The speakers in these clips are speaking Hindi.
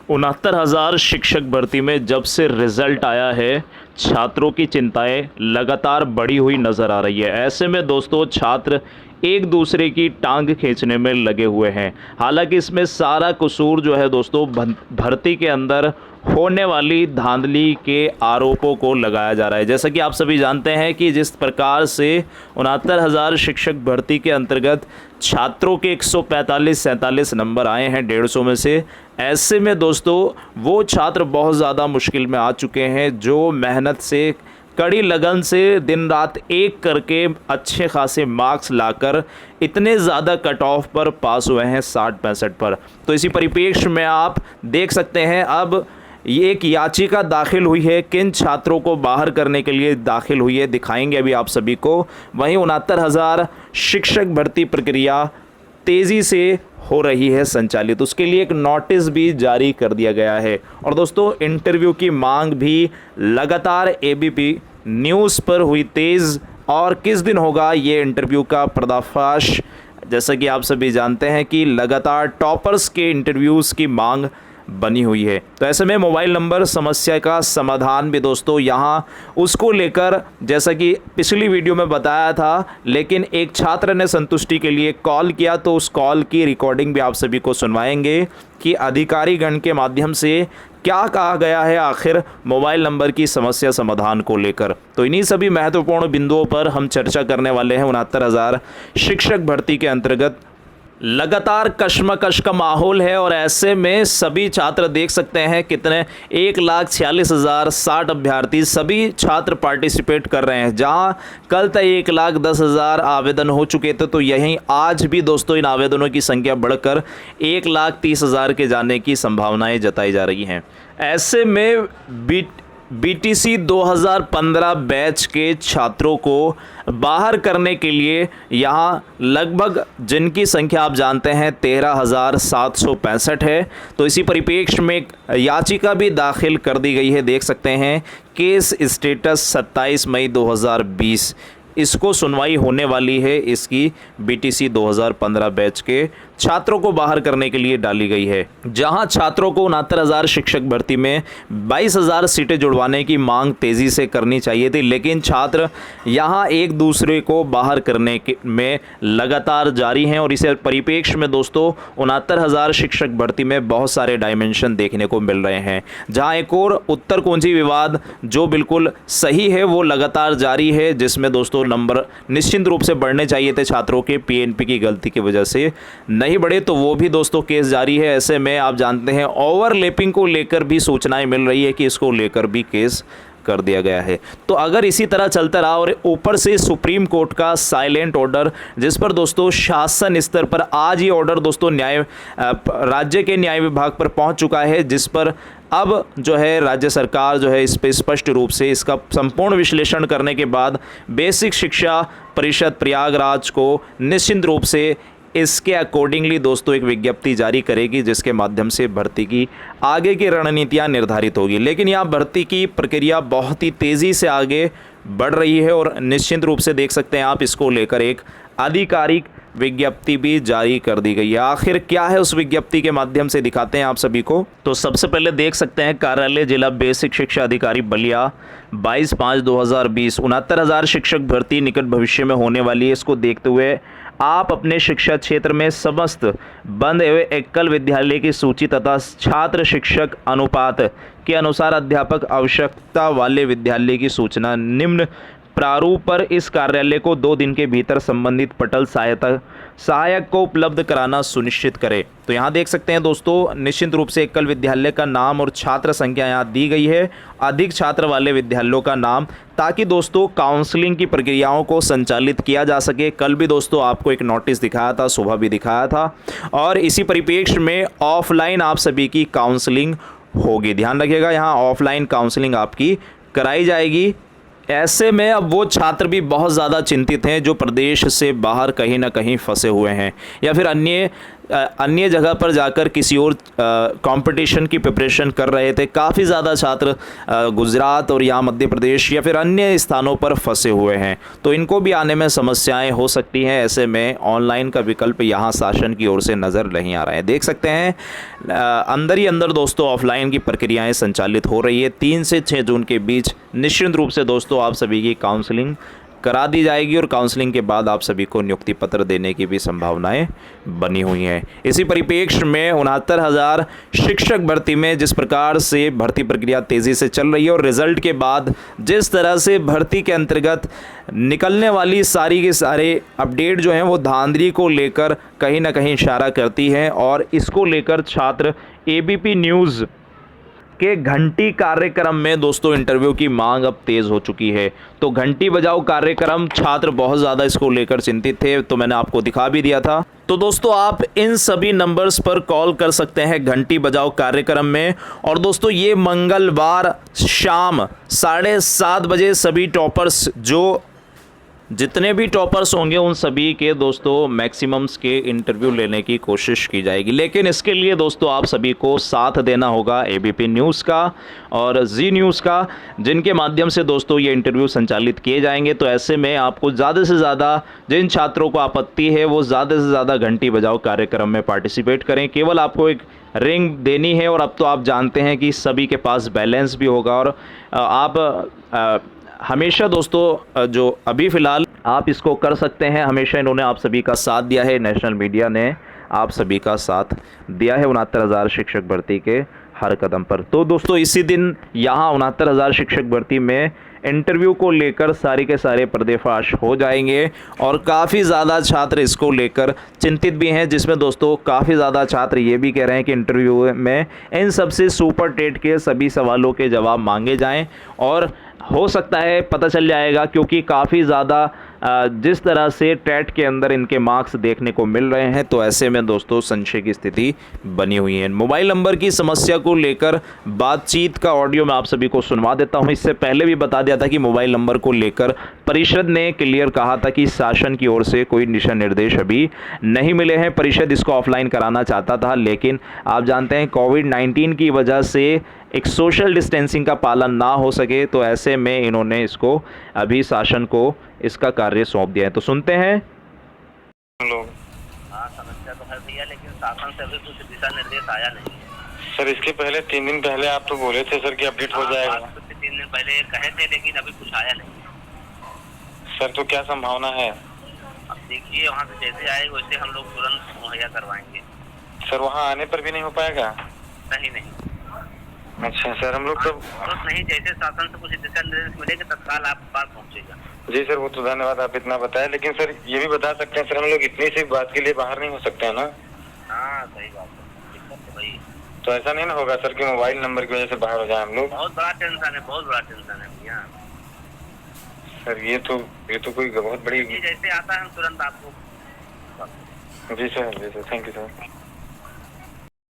69,000 शिक्षक भर्ती में जब से रिजल्ट आया है, छात्रों की चिंताएं लगातार बढ़ी हुई नज़र आ रही है। ऐसे में दोस्तों छात्र एक दूसरे की टांग खींचने में लगे हुए हैं। हालांकि इसमें सारा कसूर जो है दोस्तों भर्ती के अंदर होने वाली धांधली के आरोपों को लगाया जा रहा है। जैसा कि आप सभी जानते हैं कि जिस प्रकार से 69,000 शिक्षक भर्ती के अंतर्गत छात्रों के 145-47 नंबर आए हैं 150 में से, ऐसे में दोस्तों वो छात्र बहुत ज़्यादा मुश्किल में आ चुके हैं जो मेहनत से, कड़ी लगन से दिन रात एक करके अच्छे खासे मार्क्स लाकर इतने ज़्यादा कट ऑफ पर पास हुए हैं 60-65 पर। तो इसी परिप्रेक्ष्य में आप देख सकते हैं अब ये एक याचिका दाखिल हुई है, किन छात्रों को बाहर करने के लिए दाखिल हुई है दिखाएंगे अभी आप सभी को। वहीं 69,000 शिक्षक भर्ती प्रक्रिया तेज़ी से हो रही है संचालित, उसके लिए एक नोटिस भी जारी कर दिया गया है। और दोस्तों इंटरव्यू की मांग भी लगातार एबीपी न्यूज़ पर हुई तेज़। और किस दिन होगा ये इंटरव्यू का पर्दाफाश, जैसा कि आप सभी जानते हैं कि लगातार टॉपर्स के इंटरव्यूज़ की मांग बनी हुई है। तो ऐसे में मोबाइल नंबर समस्या का समाधान भी दोस्तों यहाँ उसको लेकर, जैसा कि पिछली वीडियो में बताया था, लेकिन एक छात्र ने संतुष्टि के लिए कॉल किया, तो उस कॉल की रिकॉर्डिंग भी आप सभी को सुनवाएंगे कि अधिकारीगण के माध्यम से क्या कहा गया है आखिर मोबाइल नंबर की समस्या समाधान को लेकर। तो इन्हीं सभी महत्वपूर्ण बिंदुओं पर हम चर्चा करने वाले हैं। 69,000 शिक्षक भर्ती के अंतर्गत लगातार कशमकश का माहौल है और ऐसे में सभी छात्र देख सकते हैं कितने 1,46,060 अभ्यर्थी सभी छात्र पार्टिसिपेट कर रहे हैं। जहां कल तक 1,10,000 आवेदन हो चुके थे, तो यहीं आज भी दोस्तों इन आवेदनों की संख्या बढ़कर 1,30,000 के जाने की संभावनाएं जताई जा रही हैं। ऐसे में बीटीसी 2015 बैच के छात्रों को बाहर करने के लिए यहाँ लगभग, जिनकी संख्या आप जानते हैं 13,765 है, तो इसी परिप्रेक्ष्य में एक याचिका भी दाखिल कर दी गई है। देख सकते हैं केस स्टेटस 27 मई 2020, इसको सुनवाई होने वाली है। इसकी बीटीसी 2015 बैच के छात्रों को बाहर करने के लिए डाली गई है, जहां छात्रों को 69,000 शिक्षक भर्ती में 22,000 सीटें जुड़वाने की मांग तेज़ी से करनी चाहिए थी, लेकिन छात्र यहां एक दूसरे को बाहर करने में लगातार जारी हैं। और इसे परिप्रेक्ष्य में दोस्तों 69,000 शिक्षक भर्ती में बहुत सारे डायमेंशन देखने को मिल रहे हैं। जहां एक और उत्तर कुंजी विवाद जो बिल्कुल सही है वो लगातार जारी है, जिसमें दोस्तों नंबर निश्चित रूप से बढ़ने चाहिए थे छात्रों के, पीएनपी की गलती की वजह से नहीं बढ़े, तो वो भी दोस्तों केस जारी है। ऐसे में आप जानते हैं ओवरलैपिंग को लेकर भी सूचनाएं मिल रही है कि इसको लेकर भी केस कर दिया गया है। तो अगर इसी तरह चलता रहा और ऊपर से सुप्रीम कोर्ट का साइलेंट ऑर्डर, जिस पर दोस्तों शासन स्तर पर आज ये ऑर्डर दोस्तों राज्य के न्याय विभाग पर पहुंच चुका है, जिस पर अब जो है राज्य सरकार जो है इस पर स्पष्ट रूप से इसका संपूर्ण विश्लेषण करने के बाद बेसिक शिक्षा परिषद प्रयागराज को निश्चित रूप से इसके अकॉर्डिंगली दोस्तों एक विज्ञप्ति जारी करेगी, जिसके माध्यम से भर्ती की आगे की रणनीतियां निर्धारित होगी। लेकिन यहाँ भर्ती की प्रक्रिया बहुत ही तेज़ी से आगे बढ़ रही है और निश्चित रूप से देख सकते हैं आप, इसको लेकर एक आधिकारिक विज्ञप्ति भी जारी कर दी गई है। आखिर क्या है उस विज्ञप्ति के माध्यम से दिखाते हैं आप सभी को। तो सबसे पहले देख सकते हैं कार्यालय जिला बेसिक शिक्षा अधिकारी बलिया 22/5/2020 69,000 शिक्षक भर्ती निकट भविष्य में होने वाली है। इसको देखते हुए आप अपने शिक्षा क्षेत्र में समस्त बंद एवं एकल विद्यालय की सूची तथा छात्र शिक्षक अनुपात के अनुसार अध्यापक आवश्यकता वाले विद्यालय की सूचना निम्न प्रारूप पर इस कार्यालय को 2 दिन के भीतर संबंधित पटल सहायक को उपलब्ध कराना सुनिश्चित करें। तो यहाँ देख सकते हैं दोस्तों निश्चित रूप से एकल विद्यालय का नाम और छात्र संख्या यहाँ दी गई है, अधिक छात्र वाले विद्यालयों का नाम, ताकि दोस्तों काउंसलिंग की प्रक्रियाओं को संचालित किया जा सके। कल भी दोस्तों आपको एक नोटिस दिखाया था, सुबह भी दिखाया था, और इसी परिप्रेक्ष्य में ऑफलाइन आप सभी की काउंसलिंग होगी। ध्यान रखिएगा, यहाँ ऑफलाइन काउंसलिंग आपकी कराई जाएगी। ऐसे में अब वो छात्र भी बहुत ज़्यादा चिंतित हैं जो प्रदेश से बाहर कहीं ना कहीं फंसे हुए हैं या फिर अन्य अन्य जगह पर जाकर किसी और कंपटीशन की प्रिपरेशन कर रहे थे। काफ़ी ज़्यादा छात्र गुजरात और यहाँ मध्य प्रदेश या फिर अन्य स्थानों पर फंसे हुए हैं, तो इनको भी आने में समस्याएं हो सकती हैं। ऐसे में ऑनलाइन का विकल्प यहाँ शासन की ओर से नज़र नहीं आ रहा है। देख सकते हैं अंदर ही अंदर दोस्तों ऑफलाइन की प्रक्रियाएं संचालित हो रही है। 3 से 6 जून के बीच निश्चित रूप से दोस्तों आप सभी की काउंसलिंग करा दी जाएगी और काउंसलिंग के बाद आप सभी को नियुक्ति पत्र देने की भी संभावनाएं बनी हुई हैं। इसी परिप्रेक्ष्य में 69,000 शिक्षक भर्ती में जिस प्रकार से भर्ती प्रक्रिया तेज़ी से चल रही है और रिजल्ट के बाद जिस तरह से भर्ती के अंतर्गत निकलने वाली सारी के सारे अपडेट जो हैं वो धांधली को लेकर कहीं ना कहीं इशारा करती है, और इसको लेकर छात्र एबीपी न्यूज़ के घंटी कार्यक्रम में दोस्तों इंटरव्यू की मांग अब तेज़ हो चुकी है। तो घंटी बजाओ कार्यक्रम, छात्र बहुत ज़्यादा इसको लेकर चिंतित थे, तो मैंने आपको दिखा भी दिया था। तो दोस्तों आप इन सभी नंबर्स पर कॉल कर सकते हैं घंटी बजाओ कार्यक्रम में। और दोस्तों ये मंगलवार शाम 7:30 बजे सभी टॉपर्स जितने भी टॉपर्स होंगे उन सभी के दोस्तों मैक्सिमम्स के इंटरव्यू लेने की कोशिश की जाएगी। लेकिन इसके लिए दोस्तों आप सभी को साथ देना होगा एबीपी न्यूज़ का और जी न्यूज़ का, जिनके माध्यम से दोस्तों ये इंटरव्यू संचालित किए जाएंगे। तो ऐसे में आपको ज़्यादा से ज़्यादा जिन छात्रों को आपत्ति है वो ज़्यादा से ज़्यादा घंटी बजाओ कार्यक्रम में पार्टिसिपेट करें। केवल आपको एक रिंग देनी है और अब तो आप जानते हैं कि सभी के पास बैलेंस भी होगा। और आप हमेशा दोस्तों जो अभी फ़िलहाल आप इसको कर सकते हैं, हमेशा इन्होंने आप सभी का साथ दिया है, नेशनल मीडिया ने आप सभी का साथ दिया है 69,000 शिक्षक भर्ती के हर कदम पर। तो दोस्तों इसी दिन यहाँ 69,000 शिक्षक भर्ती में इंटरव्यू को लेकर सारे के सारे पर्देफाश हो जाएंगे और काफ़ी ज़्यादा छात्र इसको लेकर चिंतित भी हैं, जिसमें दोस्तों काफ़ी ज़्यादा छात्र ये भी कह रहे हैं कि इंटरव्यू में इन सबसे सुपर टेट के सभी सवालों के जवाब मांगे जाएं और हो सकता है पता चल जाएगा, क्योंकि काफ़ी ज़्यादा जिस तरह से टेट के अंदर इनके मार्क्स देखने को मिल रहे हैं, तो ऐसे में दोस्तों संशय की स्थिति बनी हुई है। मोबाइल नंबर की समस्या को लेकर बातचीत का ऑडियो मैं आप सभी को सुनवा देता हूं। इससे पहले भी बता दिया था कि मोबाइल नंबर को लेकर परिषद ने क्लियर कहा था कि शासन की ओर से कोई दिशा निर्देश अभी नहीं मिले हैं। परिषद इसको ऑफलाइन कराना चाहता था, लेकिन आप जानते हैं कोविड-19 की वजह से एक सोशल डिस्टेंसिंग का पालन ना हो सके, तो ऐसे में इन्होंने इसको अभी शासन को इसका कार्य सौंप दिया है। तो सुनते हैं लोग। हाँ समस्या तो है भैया, लेकिन शासन से अभी कुछ दिशा निर्देश आया नहीं है। सर इसके पहले 3 दिन पहले आप तो बोले थे सर कि अपडेट हो जाएगा। कुछ 3 दिन पहले कहे थे, लेकिन अभी कुछ आया नहीं है। सर तो क्या संभावना है? अब देखिए वहाँ से जैसे आएगा वैसे हम लोग तुरंत मुहैया करवाएंगे। सर वहाँ आने पर भी नहीं हो पाएगा? नहीं। अच्छा सर, हम लोग तो नहीं, जैसे शासन से कुछ दिशा निर्देश मिलेगा तत्काल आपके पास पहुँचेगा। जी सर, वो तो धन्यवाद आप इतना बताए, लेकिन सर ये भी बता सकते हैं सर हम लोग इतनी सी बात के लिए बाहर नहीं हो सकते हैं ना? हाँ सही बात है, दिक्कत है भाई। तो ऐसा नहीं ना होगा सर कि मोबाइल नंबर की वजह से बाहर हो जाए हम लोग? बहुत बड़ा टेंशन है, बहुत बड़ा टेंशन है भैया। सर ये तो कोई बहुत बड़ी। जैसे आता है हम तुरंत आपको। जी सर, थैंक यू सर।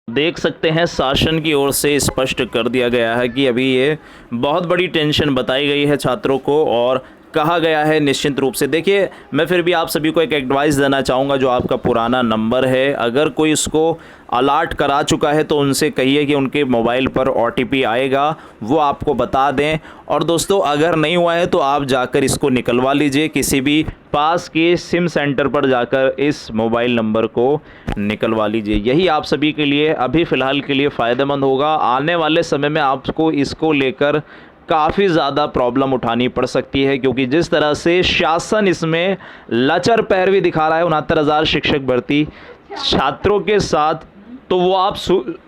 देख सकते हैं शासन की ओर से स्पष्ट कर दिया गया है कि अभी ये बहुत बड़ी टेंशन बताई गई है छात्रों को और कहा गया है निश्चित रूप से। देखिए मैं फिर भी आप सभी को एक एडवाइस देना चाहूँगा, जो आपका पुराना नंबर है अगर कोई इसको अलर्ट करा चुका है तो उनसे कहिए कि उनके मोबाइल पर OTP आएगा, वो आपको बता दें। और दोस्तों अगर नहीं हुआ है तो आप जाकर इसको निकलवा लीजिए, किसी भी पास के सिम सेंटर पर जाकर इस मोबाइल नंबर को निकलवा लीजिए। यही आप सभी के लिए अभी फ़िलहाल के लिए फ़ायदेमंद होगा। आने वाले समय में आपको इसको लेकर काफ़ी ज़्यादा प्रॉब्लम उठानी पड़ सकती है, क्योंकि जिस तरह से शासन इसमें लचर पैरवी दिखा रहा है 69,000 शिक्षक भर्ती छात्रों के साथ, तो वो आप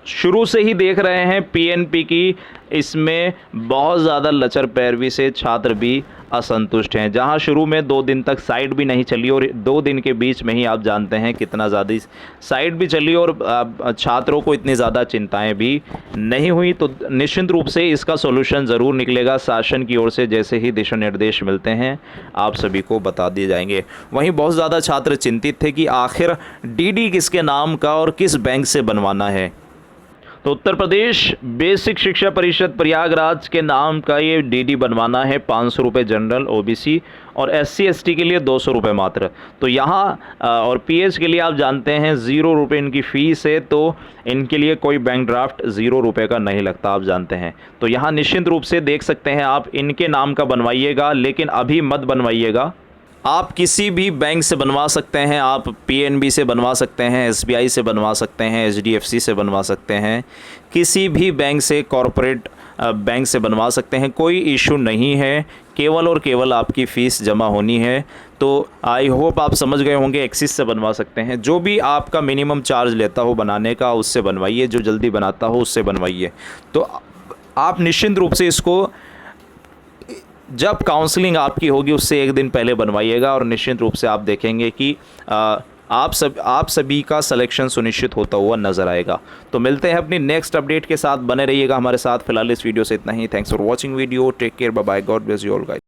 शुरू से ही देख रहे हैं PNP की इसमें बहुत ज़्यादा लचर पैरवी से छात्र भी असंतुष्ट हैं। जहां शुरू में 2 दिन तक साइट भी नहीं चली और 2 दिन के बीच में ही आप जानते हैं कितना ज़्यादा साइट भी चली और छात्रों को इतनी ज़्यादा चिंताएं भी नहीं हुई। तो निश्चित रूप से इसका सॉल्यूशन ज़रूर निकलेगा। शासन की ओर से जैसे ही दिशा निर्देश मिलते हैं आप सभी को बता दिए जाएंगे। वहीं बहुत ज़्यादा छात्र चिंतित थे कि आखिर DD किसके नाम का और किस बैंक से बनवाना है। तो उत्तर प्रदेश बेसिक शिक्षा परिषद प्रयागराज के नाम का ये डीडी बनवाना है 500 रुपये जनरल ओबीसी और SC ST के लिए 200 रुपये मात्र। तो यहाँ और PH के लिए आप जानते हैं 0 रुपये इनकी फ़ीस है, तो इनके लिए कोई बैंक ड्राफ्ट 0 रुपये का नहीं लगता, आप जानते हैं। तो यहाँ निश्चिंत रूप से देख सकते हैं आप, इनके नाम का बनवाइएगा, लेकिन अभी मत बनवाइएगा। आप किसी भी बैंक से बनवा सकते हैं, आप PNB से बनवा सकते हैं, SBI से बनवा सकते हैं, HDFC से बनवा सकते हैं, किसी भी बैंक से, कॉरपोरेट बैंक से बनवा सकते हैं, कोई इशू नहीं है। केवल और केवल आपकी फ़ीस जमा होनी है। तो आई होप आप समझ गए होंगे। एक्सिस से बनवा सकते हैं, जो भी आपका मिनिमम चार्ज लेता हो बनाने का उससे बनवाइए, जो जल्दी बनाता हो उससे बनवाइए। तो आप निश्चिंत रूप से इसको जब काउंसलिंग आपकी होगी उससे एक दिन पहले बनवाइएगा और निश्चित रूप से आप देखेंगे कि आप सभी का सिलेक्शन सुनिश्चित होता हुआ नज़र आएगा। तो मिलते हैं अपनी नेक्स्ट अपडेट के साथ, बने रहिएगा हमारे साथ। फिलहाल इस वीडियो से इतना ही। Thanks for watching video, take care, bye bye, God bless you all guys.